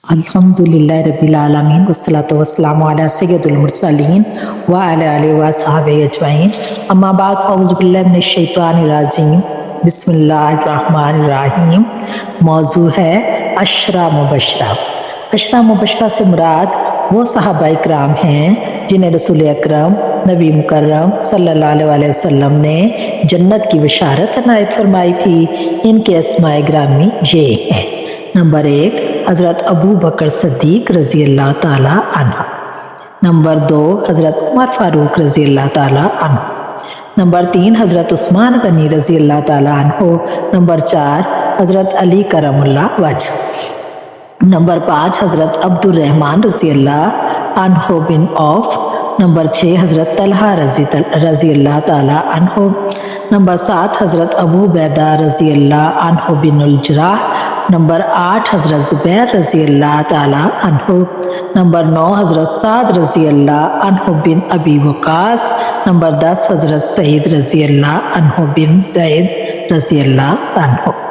अल्हम्दुलिल्लाह रब्बिल आलमीन वस्सलातु वस्सलामु अला सय्यिदिल मुरसलीन व अला आलिहि व अस्हाबिहि अजमईन अम्मा बाद औज़ु बिल्लाहि मिनश शैतानिर रजीम बिस्मिल्लाहिर रहमानिर रहीम। मौजू है अशरा मुबशरा। अशरा मुबशरा से मुराद वो सहाबा इकराम हैं जिन्हें रसूल अकरम नबी मुकर्रम सल्लल्लाहु अलैहि वसल्लम ने जन्नत की बशारत अनायत फरमाई थी। इनके अस्माए ग्रामी ये हैं। नंबर 1 हज़रत अबू बकर सिद्दीक रज़ी अल्लाह ताला अन्हु। नंबर 2 हज़रत उमर फारूक रज़ी अल्लाह ताला अन्हु। नंबर 3 हज़रत उस्मान गनी रज़ी अल्लाह ताला अन्हु। नंबर 4 हज़रत अली करमुल्लाह वजह। नंबर 5 हज़रत अब्दुल रहमान रज़ी अल्लाह अन्हु बिन औफ। नंबर 6 हज़रत तलहा रज़ी अल्लाह ताला अन्हु। नंबर 7 हज़रत अबू बैदा रज़ी अल्लाह अन्हु बिन जराह। नंबर 8 हज़रत ज़ुबैर रज़ी अल्लाह ताला अन्हु। नंबर 9 हज़रत साद रज़ी अल्लाह अन्हु बिन अबी वक़ास। नंबर 10 हज़रत सईद रज़ी अल्लाह अन्हु बिन ज़ैद रज़ी अल्लाह अन्हु।